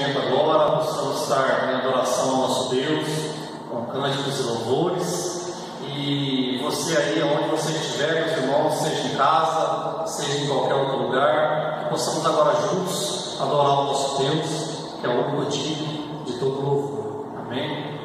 momento agora, possamos estar em adoração ao nosso Deus, com cânticos e louvores. E você aí, onde você estiver, meus irmãos, seja em casa, seja em qualquer outro lugar, que possamos agora juntos adorar o nosso Deus, que é o único digno de todo louvor. Amém?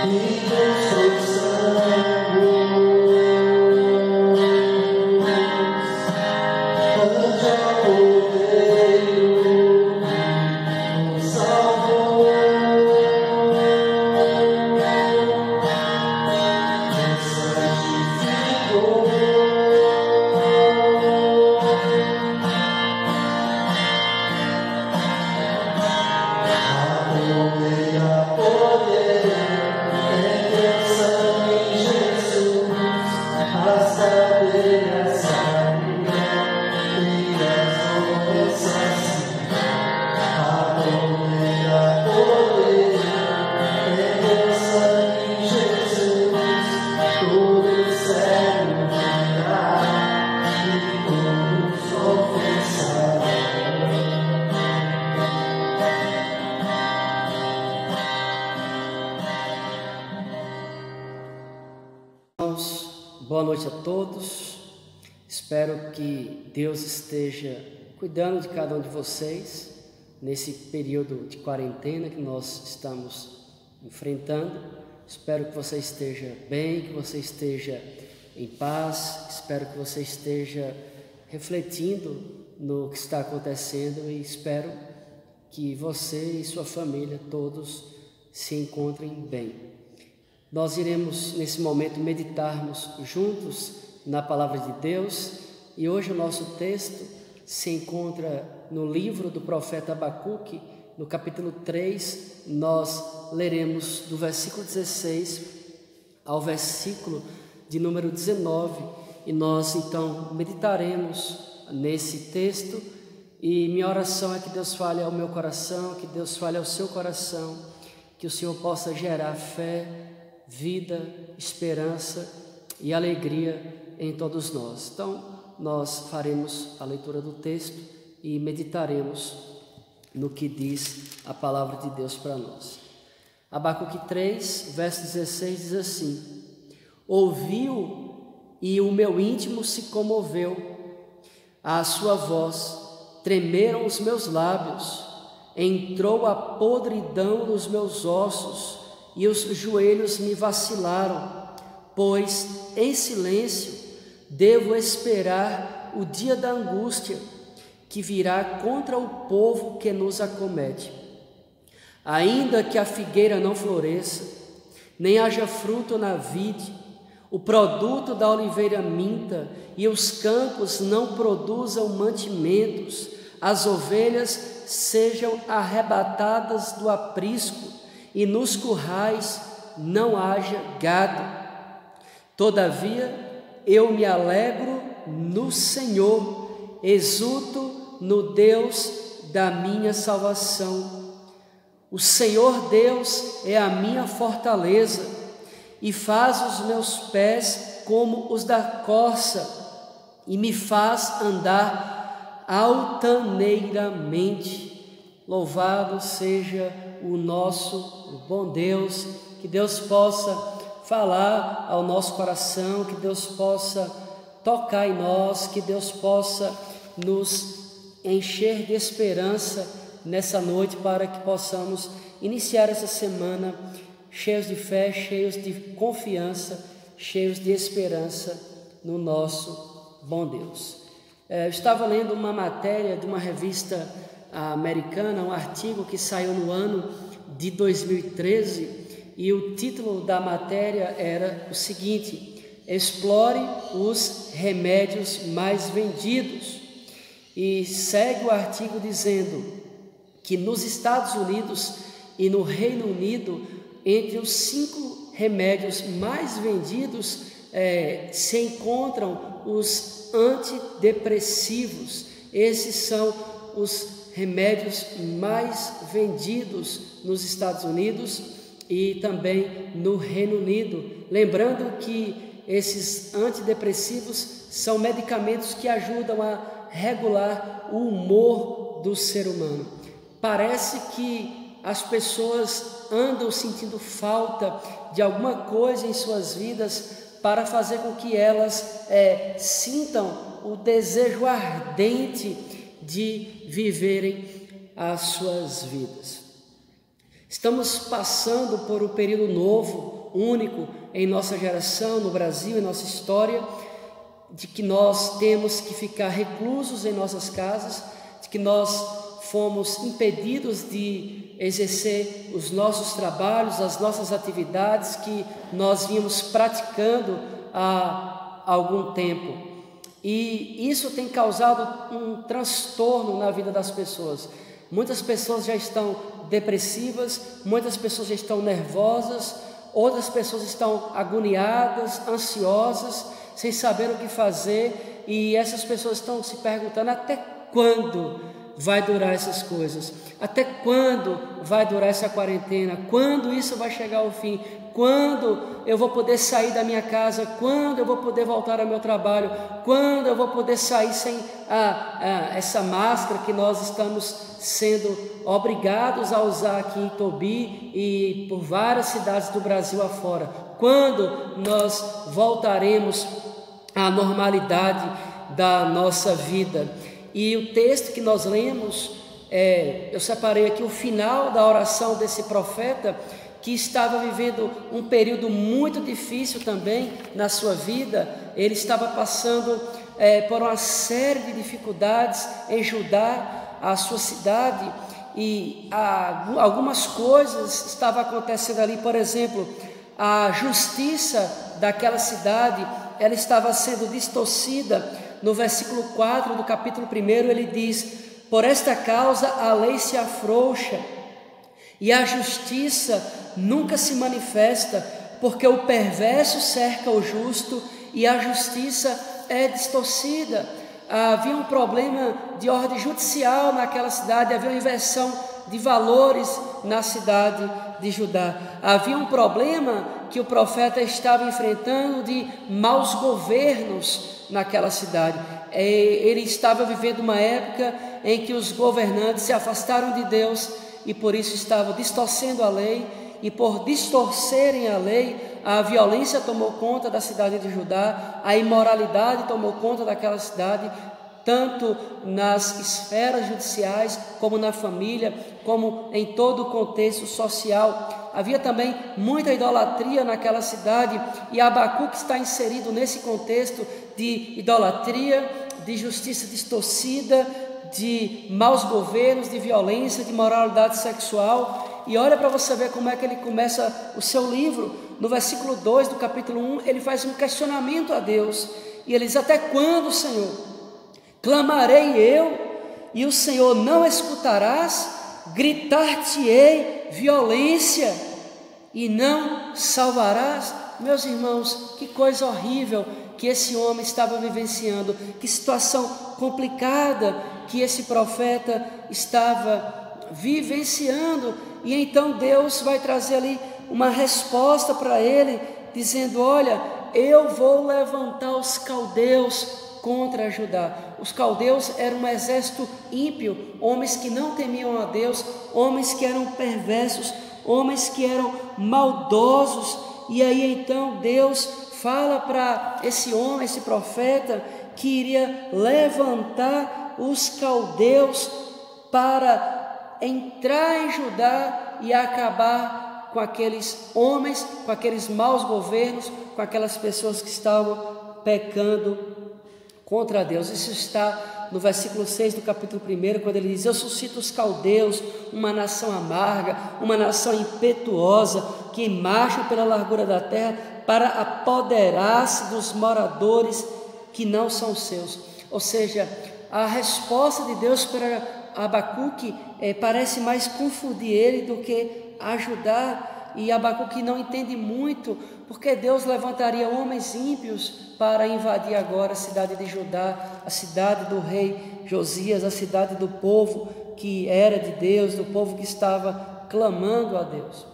E com seu sangue irmãos, boa noite a todos. Espero que Deus esteja cuidando de cada um de vocês nesse período de quarentena que nós estamos enfrentando. Espero que você esteja bem, que você esteja em paz. Espero que você esteja refletindo no que está acontecendo e espero que você e sua família todos se encontrem bem. Nós iremos nesse momento meditarmos juntos na palavra de Deus e hoje o nosso texto se encontra no livro do profeta Abacuque, no capítulo 3. Nós leremos do versículo 16 ao versículo de número 19 e nós então meditaremos nesse texto e minha oração é que Deus fale ao meu coração, que Deus fale ao seu coração, que o Senhor possa gerar fé, vida, esperança e alegria em todos nós. Então, nós faremos a leitura do texto e meditaremos no que diz a palavra de Deus para nós. Abacuque 3, verso 16 diz assim: ouviu e o meu íntimo se comoveu, à sua voz tremeram os meus lábios, entrou a podridão nos meus ossos e os joelhos me vacilaram, pois em silêncio devo esperar o dia da angústia que virá contra o povo que nos acomete. Ainda que a figueira não floresça, nem haja fruto na vide, o produto da oliveira minta e os campos não produzam mantimentos, as ovelhas sejam arrebatadas do aprisco e nos currais não haja gado. Todavia eu me alegro no Senhor, exulto no Deus da minha salvação. O Senhor Deus é a minha fortaleza e faz os meus pés como os da corça e me faz andar altaneiramente. Louvado seja o nosso bom Deus, que Deus possa falar ao nosso coração, que Deus possa tocar em nós, que Deus possa nos encher de esperança nessa noite para que possamos iniciar essa semana cheios de fé, cheios de confiança, cheios de esperança no nosso bom Deus. Eu estava lendo uma matéria de uma revista americana, um artigo que saiu no ano de 2013 e o título da matéria era o seguinte: explore os remédios mais vendidos. E segue o artigo dizendo que nos Estados Unidos e no Reino Unido, entre os 5 remédios mais vendidos se encontram os antidepressivos. Esses são os remédios mais vendidos nos Estados Unidos e também no Reino Unido. Lembrando que esses antidepressivos são medicamentos que ajudam a regular o humor do ser humano. Parece que as pessoas andam sentindo falta de alguma coisa em suas vidas para fazer com que elas sintam o desejo ardente de viverem as suas vidas. Estamos passando por um período novo, único em nossa geração, no Brasil, em nossa história, de que nós temos que ficar reclusos em nossas casas, de que nós fomos impedidos de exercer os nossos trabalhos, as nossas atividades que nós vínhamos praticando há algum tempo. E isso tem causado um transtorno na vida das pessoas. Muitas pessoas já estão depressivas, muitas pessoas já estão nervosas, outras pessoas estão agoniadas, ansiosas, sem saber o que fazer, e essas pessoas estão se perguntando até quando vai durar essas coisas, até quando vai durar essa quarentena, quando isso vai chegar ao fim, quando eu vou poder sair da minha casa, quando eu vou poder voltar ao meu trabalho, quando eu vou poder sair sem essa máscara que nós estamos sendo obrigados a usar aqui em Tobi e por várias cidades do Brasil afora. quando nós voltaremos à normalidade da nossa vida. E o texto que nós lemos, eu separei aqui o final da oração desse profeta, que estava vivendo um período muito difícil também na sua vida. Ele estava passando por uma série de dificuldades em Judá, a sua cidade, e algumas coisas estavam acontecendo ali. Por exemplo, a justiça daquela cidade, ela estava sendo distorcida. No versículo 4 do capítulo 1, ele diz: por esta causa a lei se afrouxa e a justiça nunca se manifesta, porque o perverso cerca o justo e a justiça é distorcida. Havia um problema de ordem judicial naquela cidade, havia uma inversão de valores na cidade de Judá. Havia um problema que o profeta estava enfrentando de maus governos naquela cidade. Ele estava vivendo uma época em que os governantes se afastaram de Deus e por isso estavam distorcendo a lei, e por distorcerem a lei, a violência tomou conta da cidade de Judá, a imoralidade tomou conta daquela cidade, tanto nas esferas judiciais, como na família, como em todo o contexto social. Havia também muita idolatria naquela cidade, e Abacuque está inserido nesse contexto de idolatria, de justiça distorcida, de maus governos, de violência, de moralidade sexual. E olha para você ver como é que ele começa o seu livro. No versículo 2 do capítulo 1, ele faz um questionamento a Deus, e ele diz: até quando, Senhor, clamarei eu, e o Senhor não escutarás? Gritar-te-ei violência, e não salvarás? Meus irmãos, que coisa horrível que esse homem estava vivenciando, que situação complicada que esse profeta estava vivenciando. E então Deus vai trazer ali uma resposta para ele, dizendo: olha, eu vou levantar os caldeus contra Judá. Os caldeus eram um exército ímpio, homens que não temiam a Deus, homens que eram perversos, homens que eram maldosos. E aí então Deus fala para esse homem, esse profeta, que iria levantar os caldeus para entrar em Judá e acabar com aqueles homens, com aqueles maus governos, com aquelas pessoas que estavam pecando contra Deus. Isso está no versículo 6 do capítulo 1, quando ele diz: eu suscito os caldeus, uma nação amarga, uma nação impetuosa, que marcha pela largura da terra para apoderar-se dos moradores que não são seus. Ou seja, a resposta de Deus para Abacuque parece mais confundir ele do que ajudar, e Abacuque não entende muito, porque Deus levantaria homens ímpios para invadir agora a cidade de Judá, a cidade do rei Josias, a cidade do povo que era de Deus, do povo que estava clamando a Deus.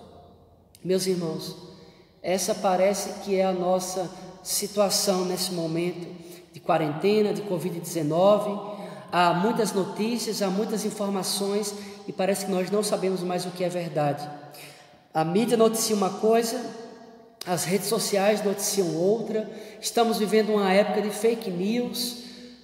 Meus irmãos, essa parece que é a nossa situação nesse momento de quarentena, de Covid-19. Há muitas notícias, há muitas informações, e parece que nós não sabemos mais o que é verdade. A mídia noticia uma coisa, as redes sociais noticiam outra. Estamos vivendo uma época de fake news.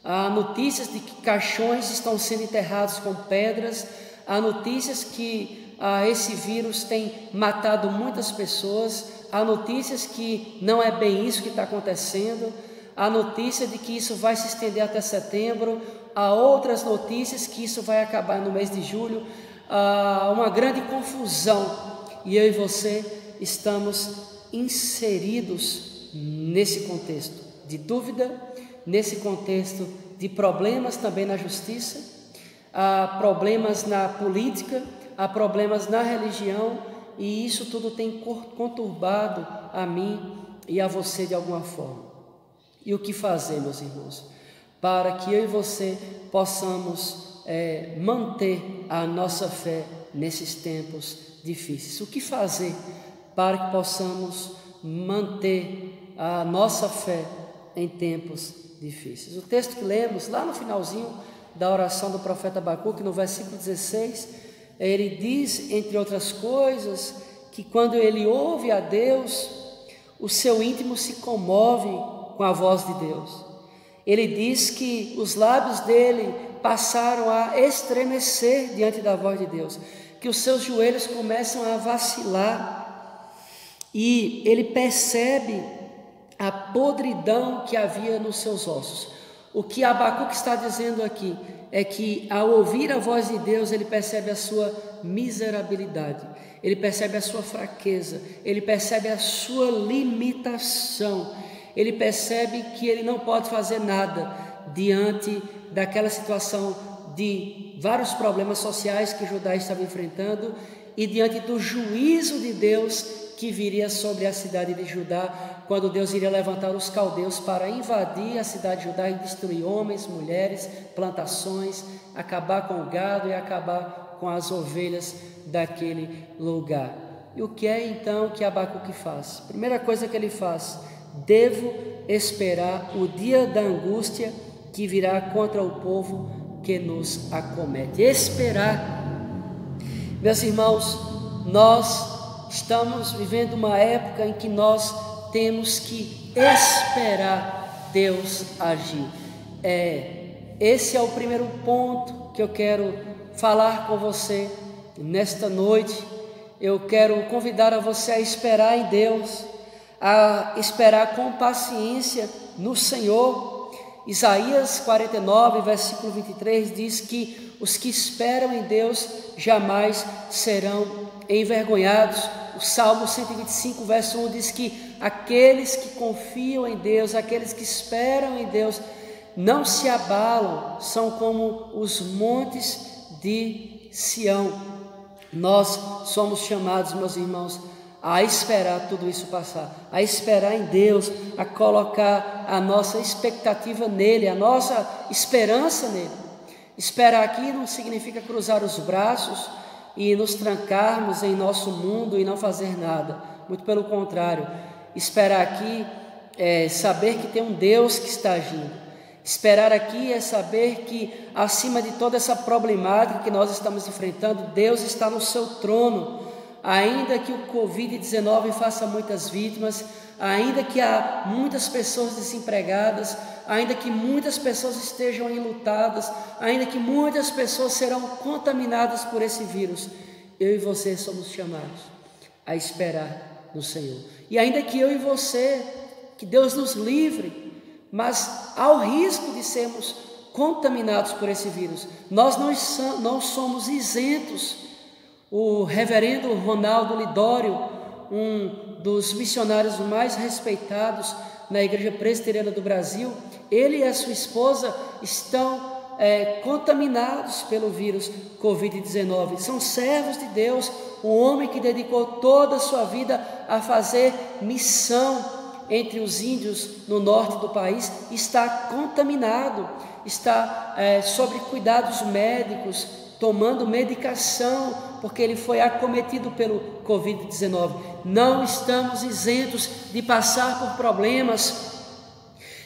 Há notícias de que caixões estão sendo enterrados com pedras. Há notícias que esse vírus tem matado muitas pessoas. Há notícias que não é bem isso que está acontecendo. Há notícia de que isso vai se estender até setembro. Há outras notícias que isso vai acabar no mês de julho. Há uma grande confusão, e eu e você estamos inseridos nesse contexto de dúvida, nesse contexto de problemas também na justiça. Há problemas na política, há problemas na religião, e isso tudo tem conturbado a mim e a você de alguma forma. E o que fazer, meus irmãos, para que eu e você possamos manter a nossa fé nesses tempos difíceis? O que fazer para que possamos manter a nossa fé em tempos difíceis? O texto que lemos lá no finalzinho da oração do profeta Abacuque, no versículo 16, ele diz, entre outras coisas, que quando ele ouve a Deus, o seu íntimo se comove com a voz de Deus. Ele diz que os lábios dele passaram a estremecer diante da voz de Deus, que os seus joelhos começam a vacilar, e ele percebe a podridão que havia nos seus ossos. O que Abacuque está dizendo aqui é que, ao ouvir a voz de Deus, ele percebe a sua miserabilidade, ele percebe a sua fraqueza, ele percebe a sua limitação, ele percebe que ele não pode fazer nada diante daquela situação de vários problemas sociais que Judá estava enfrentando e diante do juízo de Deus que viria sobre a cidade de Judá, quando Deus iria levantar os caldeus para invadir a cidade de Judá e destruir homens, mulheres, plantações, acabar com o gado e acabar com as ovelhas daquele lugar. E o que é então que Abacuque faz? Primeira coisa que ele faz: devo esperar o dia da angústia que virá contra o povo que nos acomete. Esperar. Meus irmãos, nós estamos vivendo uma época em que nós temos que esperar Deus agir. Esse é o primeiro ponto que eu quero falar com você nesta noite. Eu quero convidar a você a esperar em Deus, a esperar com paciência no Senhor. Isaías 49, versículo 23 diz que os que esperam em Deus jamais serão envergonhados. O Salmo 125, verso 1 diz que aqueles que confiam em Deus, aqueles que esperam em Deus, não se abalam, são como os montes de Sião. Nós somos chamados, meus irmãos, a esperar tudo isso passar, a esperar em Deus, a colocar a nossa expectativa nele, a nossa esperança nele. Esperar aqui não significa cruzar os braços e nos trancarmos em nosso mundo e não fazer nada, muito pelo contrário. Esperar aqui é saber que tem um Deus que está agindo. Esperar aqui é saber que acima de toda essa problemática que nós estamos enfrentando, Deus está no seu trono. Ainda que o Covid-19 faça muitas vítimas, ainda que há muitas pessoas desempregadas, ainda que muitas pessoas estejam enlutadas, ainda que muitas pessoas serão contaminadas por esse vírus, eu e você somos chamados a esperar no Senhor. E ainda que eu e você, que Deus nos livre, mas ao risco de sermos contaminados por esse vírus, nós não somos isentos. O reverendo Ronaldo Lidório, um dos missionários mais respeitados na Igreja Presbiteriana do Brasil, ele e a sua esposa estão contaminados pelo vírus Covid-19. São servos de Deus, um homem que dedicou toda a sua vida a fazer missão entre os índios no norte do país, está contaminado, está sob cuidados médicos, tomando medicação, porque ele foi acometido pelo Covid-19. Não estamos isentos de passar por problemas.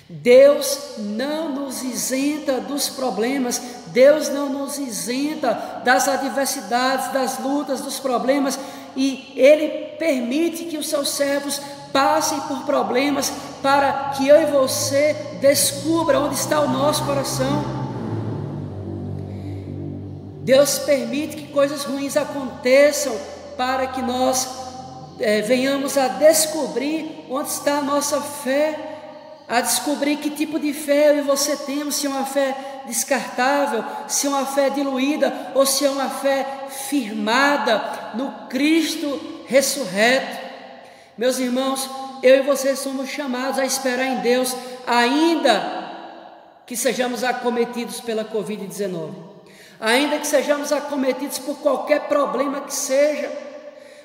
Deus não nos isenta dos problemas, Deus não nos isenta das adversidades, das lutas, dos problemas, e Ele permite que os seus servos passem por problemas para que eu e você descubra onde está o nosso coração. Deus permite que coisas ruins aconteçam para que nós venhamos a descobrir onde está a nossa fé, a descobrir que tipo de fé eu e você temos, se é uma fé descartável, se é uma fé diluída ou se é uma fé firmada no Cristo ressurreto. Meus irmãos, eu e você somos chamados a esperar em Deus, ainda que sejamos acometidos pela Covid-19, ainda que sejamos acometidos por qualquer problema que seja.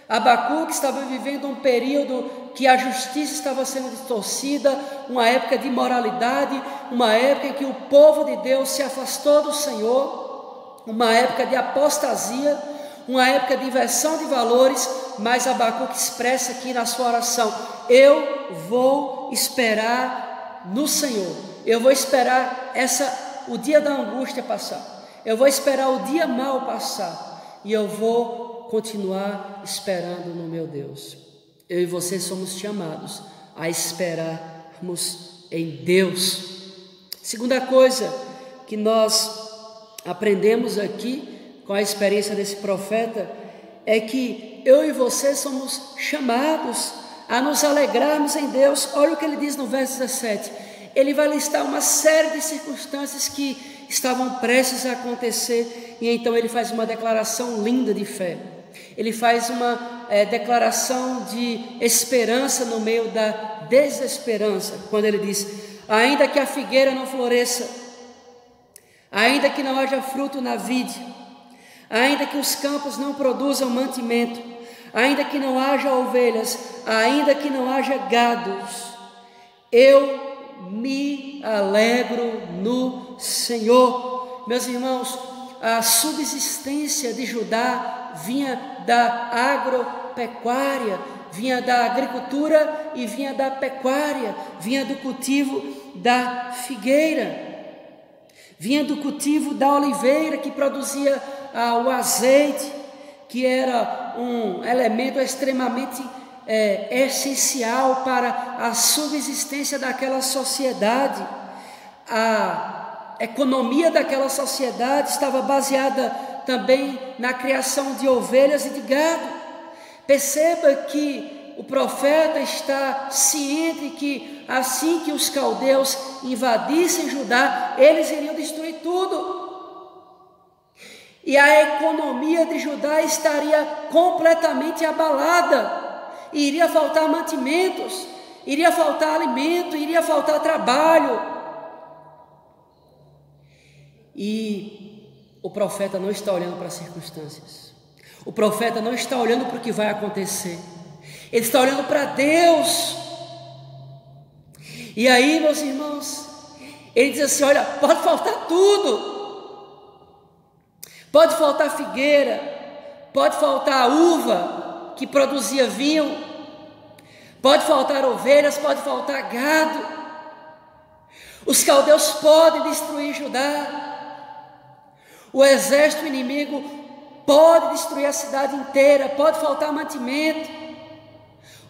Abacuque estava vivendo um período que a justiça estava sendo distorcida, uma época de imoralidade, uma época em que o povo de Deus se afastou do Senhor, uma época de apostasia, uma época de inversão de valores. Mas Abacuque expressa aqui na sua oração: eu vou esperar no Senhor, eu vou esperar o dia da angústia passar, eu vou esperar o dia mau passar, e eu vou continuar esperando no meu Deus. eu e você somos chamados a esperarmos em Deus. Segunda coisa que nós aprendemos aqui com a experiência desse profeta é que eu e você somos chamados a nos alegrarmos em Deus. Olha o que ele diz no verso 17. Ele vai listar uma série de circunstâncias que estavam prestes a acontecer, e então ele faz uma declaração linda de fé. Ele faz uma declaração de esperança no meio da desesperança, quando ele diz: ainda que a figueira não floresça, ainda que não haja fruto na vide, ainda que os campos não produzam mantimento, ainda que não haja ovelhas, ainda que não haja gados, eu me alegro no Senhor. Meus irmãos, a subsistência de Judá vinha da agropecuária, vinha da agricultura e vinha da pecuária, vinha do cultivo da figueira, vinha do cultivo da oliveira, que produzia o azeite, que era um elemento extremamente essencial para a subsistência daquela sociedade. A economia daquela sociedade estava baseada também na criação de ovelhas e de gado. Perceba que o profeta está ciente que assim que os caldeus invadissem Judá, eles iriam destruir tudo. E a economia de Judá estaria completamente abalada. Iria faltar mantimentos, iria faltar alimento, iria faltar trabalho. E o profeta não está olhando para as circunstâncias. O profeta não está olhando para o que vai acontecer. Ele está olhando para Deus. E aí, meus irmãos, ele diz assim: olha, pode faltar tudo. Pode faltar figueira, pode faltar a uva que produzia vinho, pode faltar ovelhas, pode faltar gado. Os caldeus podem destruir Judá. O exército inimigo pode destruir a cidade inteira, pode faltar mantimento.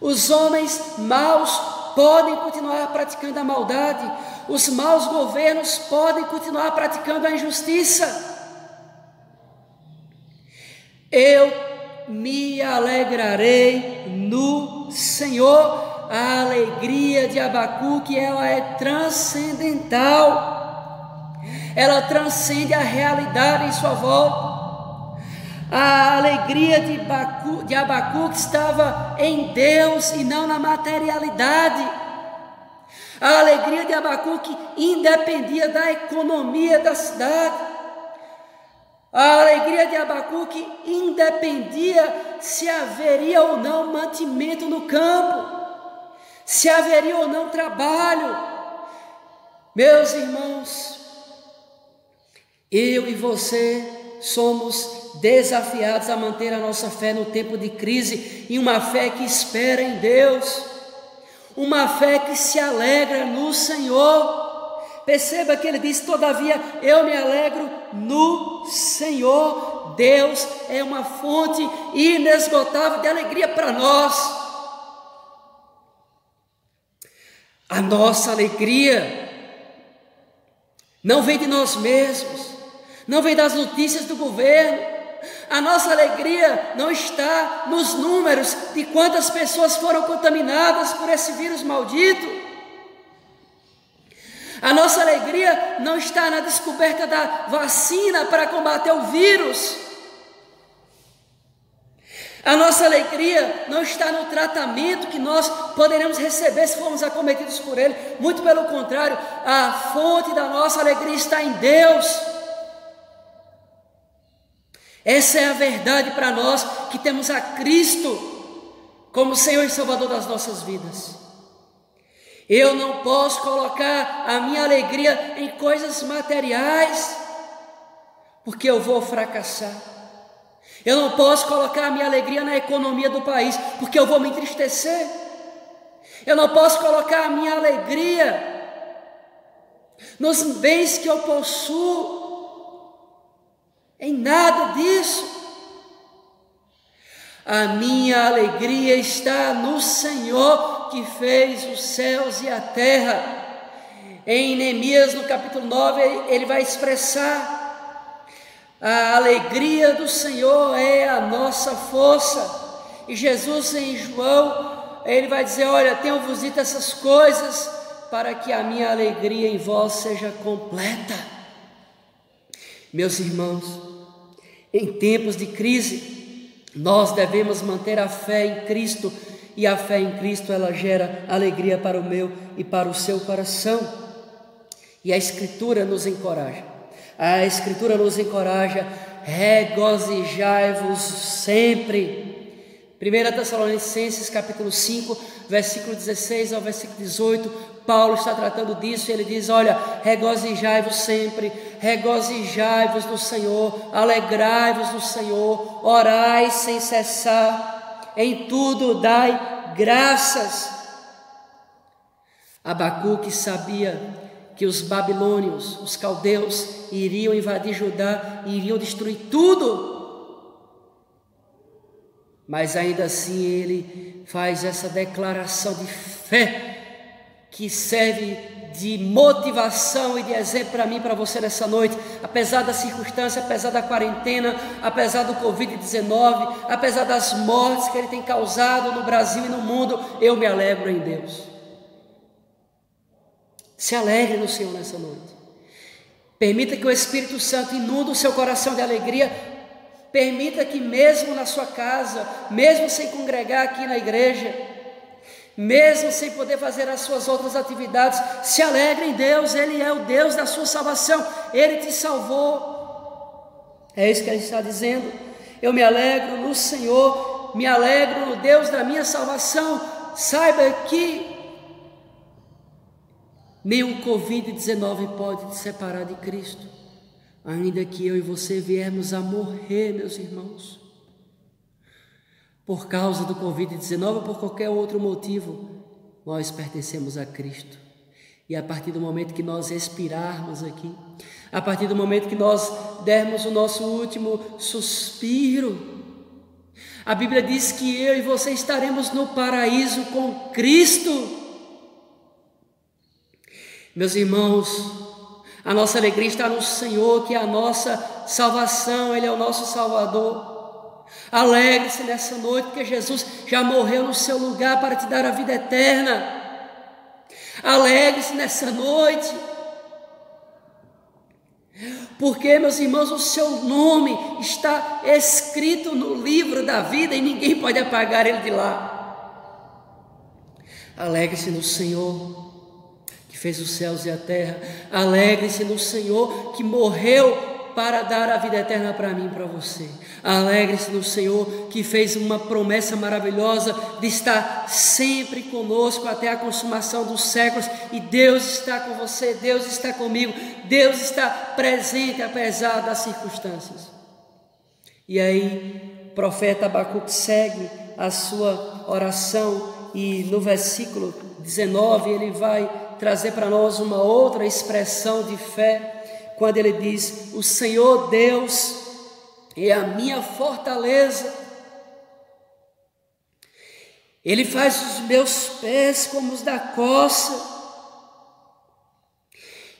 Os homens maus podem continuar praticando a maldade. Os maus governos podem continuar praticando a injustiça. Eu me alegrarei no Senhor. A alegria de Abacuque, ela é transcendental. Ela transcende a realidade em sua volta. A alegria de Abacuque estava em Deus e não na materialidade. A alegria de Abacuque independia da economia da cidade. A alegria de Abacuque independia se haveria ou não mantimento no campo, se haveria ou não trabalho. Meus irmãos, eu e você somos desafiados a manter a nossa fé no tempo de crise, e uma fé que espera em Deus, uma fé que se alegra no Senhor. Perceba que ele diz: todavia eu me alegro no Senhor. Deus é uma fonte inesgotável de alegria para nós. A nossa alegria não vem de nós mesmos, não vem das notícias do governo. A nossa alegria não está nos números de quantas pessoas foram contaminadas por esse vírus maldito. A nossa alegria não está na descoberta da vacina para combater o vírus. A nossa alegria não está no tratamento que nós poderemos receber se formos acometidos por ele. Muito pelo contrário, a fonte da nossa alegria está em Deus. Essa é a verdade para nós que temos a Cristo como Senhor e Salvador das nossas vidas. Eu não posso colocar a minha alegria em coisas materiais, porque eu vou fracassar. Eu não posso colocar a minha alegria na economia do país, porque eu vou me entristecer. Eu não posso colocar a minha alegria nos bens que eu possuo, em nada disso. A minha alegria está no Senhor que fez os céus e a terra. Em Neemias, no capítulo 9, ele vai expressar: a alegria do Senhor é a nossa força. E Jesus, em João, ele vai dizer: olha, tenho-vos dito essas coisas para que a minha alegria em vós seja completa. Meus irmãos, em tempos de crise, nós devemos manter a fé em Cristo, e a fé em Cristo, ela gera alegria para o meu e para o seu coração. E a Escritura nos encoraja, regozijai-vos sempre. 1 Tessalonicenses capítulo 5, versículo 16 ao versículo 18, Paulo está tratando disso, ele diz: olha, regozijai-vos sempre, regozijai-vos no Senhor, alegrai-vos no Senhor, orai sem cessar, em tudo dai graças. Abacuque sabia que os babilônios, os caldeus, iriam invadir Judá e iriam destruir tudo. Mas ainda assim ele faz essa declaração de fé, que serve de motivação e de exemplo para mim e para você nessa noite. Apesar da circunstância, apesar da quarentena, apesar do Covid-19, apesar das mortes que ele tem causado no Brasil e no mundo, eu me alegro em Deus. Se alegre no Senhor nessa noite. Permita que o Espírito Santo inunde o seu coração de alegria. Permita que mesmo na sua casa, mesmo sem congregar aqui na igreja, mesmo sem poder fazer as suas outras atividades, se alegre em Deus. Ele é o Deus da sua salvação, Ele te salvou. É isso que Ele está dizendo: eu me alegro no Senhor, me alegro no Deus da minha salvação. Saiba que nem o Covid-19 pode te separar de Cristo, ainda que eu e você viemos a morrer, meus irmãos, por causa do Covid-19 ou por qualquer outro motivo, nós pertencemos a Cristo. E a partir do momento que nós expirarmos aqui, a partir do momento que nós dermos o nosso último suspiro, a Bíblia diz que eu e você estaremos no paraíso com Cristo. Meus irmãos, a nossa alegria está no Senhor, que é a nossa salvação, Ele é o nosso Salvador. Alegre-se nessa noite, porque Jesus já morreu no seu lugar para te dar a vida eterna. Alegre-se nessa noite, porque, meus irmãos, o seu nome está escrito no livro da vida e ninguém pode apagar ele de lá. Alegre-se no Senhor, que fez os céus e a terra. Alegre-se no Senhor, que morreu para dar a vida eterna para mim e para você. Alegre-se no Senhor, que fez uma promessa maravilhosa de estar sempre conosco até a consumação dos séculos. E Deus está com você, Deus está comigo, Deus está presente apesar das circunstâncias. E aí o profeta Abacuque segue a sua oração, e no versículo 19 ele vai trazer para nós uma outra expressão de fé, quando ele diz: o Senhor Deus é a minha fortaleza, Ele faz os meus pés como os da coça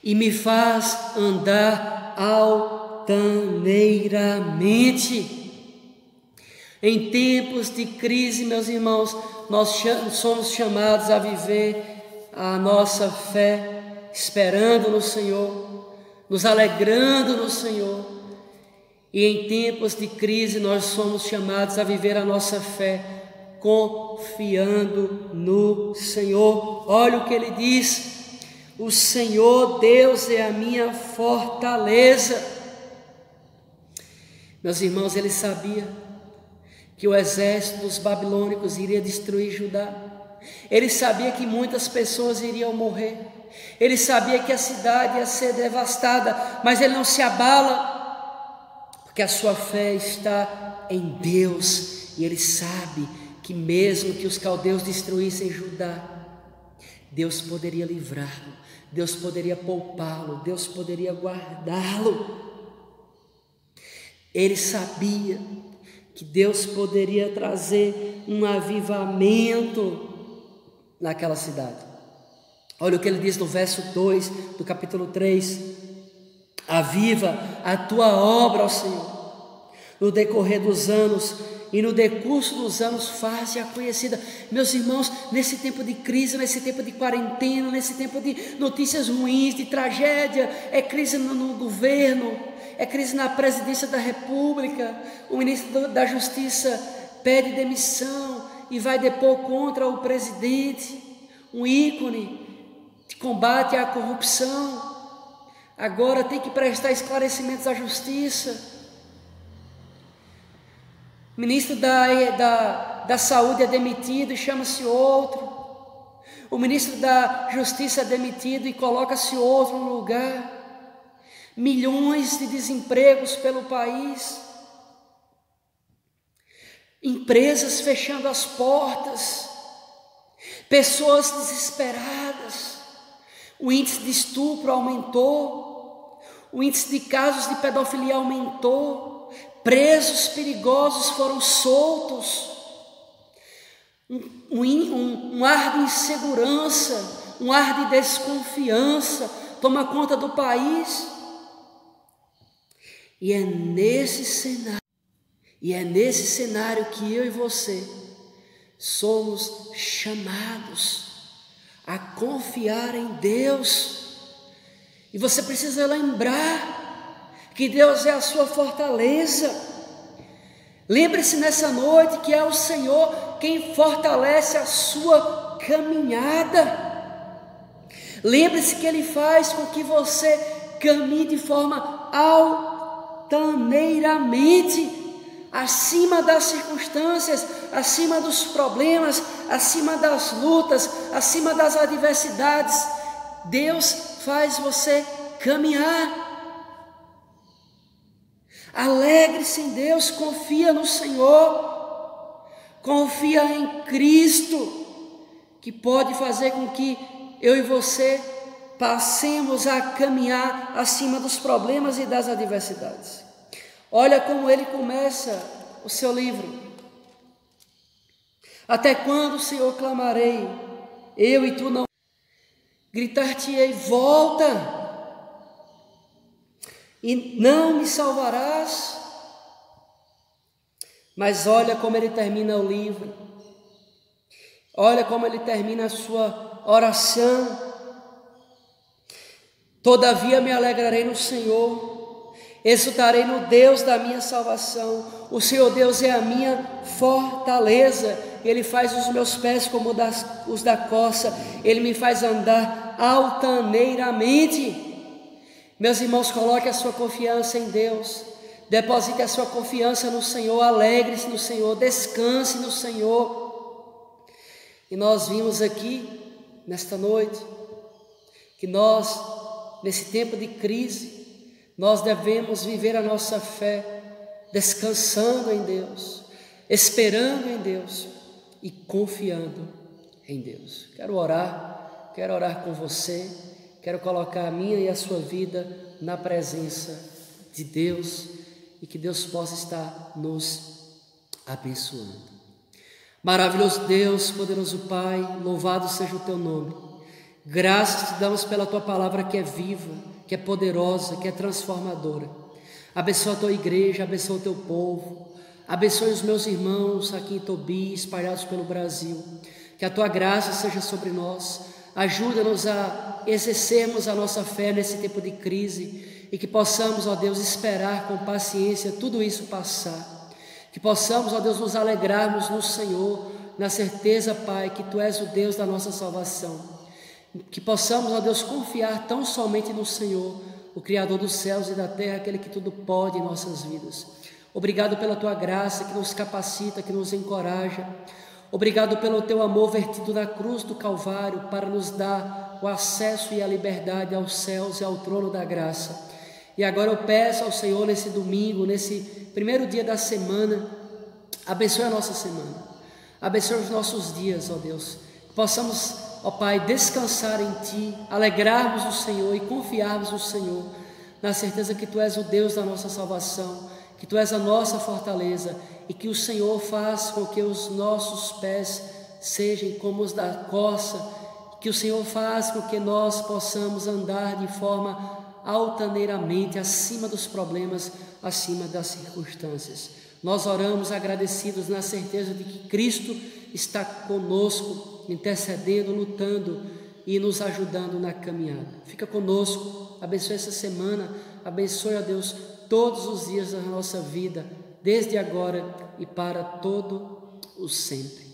e me faz andar altaneiramente. Em tempos de crise, meus irmãos, nós somos chamados a viver a nossa fé, esperando no Senhor, nos alegrando no Senhor. E em tempos de crise, nós somos chamados a viver a nossa fé, confiando no Senhor. Olha o que ele diz: o Senhor Deus é a minha fortaleza. Meus irmãos, ele sabia que o exército dos babilônicos iria destruir Judá. Ele sabia que muitas pessoas iriam morrer. Ele sabia que a cidade ia ser devastada, mas ele não se abala, porque a sua fé está em Deus. E ele sabe que mesmo que os caldeus destruíssem Judá, Deus poderia livrá-lo, Deus poderia poupá-lo, Deus poderia guardá-lo. Ele sabia que Deus poderia trazer um avivamento naquela cidade. Olha o que ele diz no verso 2 do capítulo 3: aviva a tua obra, ó Senhor, no decorrer dos anos, e no decurso dos anos faz-a conhecida. Meus irmãos, nesse tempo de crise, nesse tempo de quarentena, nesse tempo de notícias ruins, de tragédia, é crise no governo, é crise na presidência da República, o ministro da Justiça pede demissão e vai depor contra o presidente, um ícone de combate à corrupção. Agora tem que prestar esclarecimentos à justiça. O ministro da Saúde é demitido e chama-se outro. O ministro da Justiça é demitido e coloca-se outro no lugar. Milhões de desempregos pelo país. Empresas fechando as portas. Pessoas desesperadas. O índice de estupro aumentou. O índice de casos de pedofilia aumentou. Presos perigosos foram soltos. Um ar de insegurança, um ar de desconfiança toma conta do país. E é nesse cenário que eu e você somos chamados a confiar em Deus. E você precisa lembrar que Deus é a sua fortaleza. Lembre-se nessa noite que é o Senhor quem fortalece a sua caminhada. Lembre-se que Ele faz com que você caminhe de forma altaneiramente, acima das circunstâncias, acima dos problemas, acima das lutas, acima das adversidades. Deus faz você caminhar. Alegre-se em Deus, confia no Senhor, confia em Cristo, que pode fazer com que eu e você passemos a caminhar acima dos problemas e das adversidades. Olha como ele começa o seu livro. Até quando, Senhor, clamarei, eu e tu não? Gritar-te-ei, volta, e não me salvarás. Mas olha como ele termina o livro, olha como ele termina a sua oração. Todavia me alegrarei no Senhor, exultarei no Deus da minha salvação. O Senhor Deus é a minha fortaleza, Ele faz os meus pés como os da corça, Ele me faz andar altaneiramente. Meus irmãos, coloque a sua confiança em Deus, deposite a sua confiança no Senhor, alegre-se no Senhor, descanse no Senhor. E nós vimos aqui, nesta noite, que nós, nesse tempo de crise, nós devemos viver a nossa fé, descansando em Deus, esperando em Deus e confiando em Deus. Quero orar com você. Quero colocar a minha e a sua vida na presença de Deus e que Deus possa estar nos abençoando. Maravilhoso Deus, poderoso Pai, louvado seja o teu nome. Graças te damos pela tua palavra que é viva, que é poderosa, que é transformadora. Abençoa a tua igreja, abençoa o teu povo, abençoe os meus irmãos aqui em Tobi, espalhados pelo Brasil. Que a tua graça seja sobre nós. Ajuda-nos a exercermos a nossa fé nesse tempo de crise e que possamos, ó Deus, esperar com paciência tudo isso passar. Que possamos, ó Deus, nos alegrarmos no Senhor, na certeza, Pai, que Tu és o Deus da nossa salvação. Que possamos, ó Deus, confiar tão somente no Senhor, o Criador dos céus e da terra, aquele que tudo pode em nossas vidas. Obrigado pela Tua graça que nos capacita, que nos encoraja. Obrigado pelo Teu amor vertido na cruz do Calvário para nos dar o acesso e a liberdade aos céus e ao trono da graça. E agora eu peço ao Senhor nesse domingo, nesse primeiro dia da semana, abençoe a nossa semana, abençoe os nossos dias, ó Deus, que possamos, ó Pai, descansar em Ti, alegrarmos no Senhor e confiarmos no Senhor, na certeza que Tu és o Deus da nossa salvação, que Tu és a nossa fortaleza e que o Senhor faça com que os nossos pés sejam como os da corça, que o Senhor faça com que nós possamos andar de forma altaneiramente acima dos problemas, acima das circunstâncias. Nós oramos agradecidos na certeza de que Cristo está conosco, intercedendo, lutando e nos ajudando na caminhada. Fica conosco, abençoe essa semana, abençoe, ó Deus, todos os dias da nossa vida, desde agora e para todo o sempre.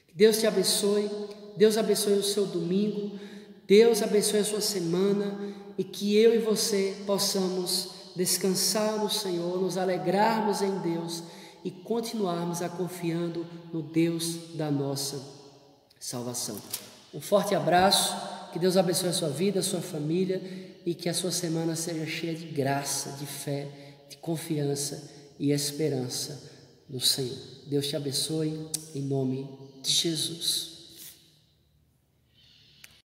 Que Deus te abençoe, Deus abençoe o seu domingo, Deus abençoe a sua semana e que eu e você possamos descansar no Senhor, nos alegrarmos em Deus e continuarmos a confiando no Deus da nossa salvação. Um forte abraço, que Deus abençoe a sua vida, a sua família e que a sua semana seja cheia de graça, de fé, de confiança e esperança no Senhor. Deus te abençoe em nome de Jesus.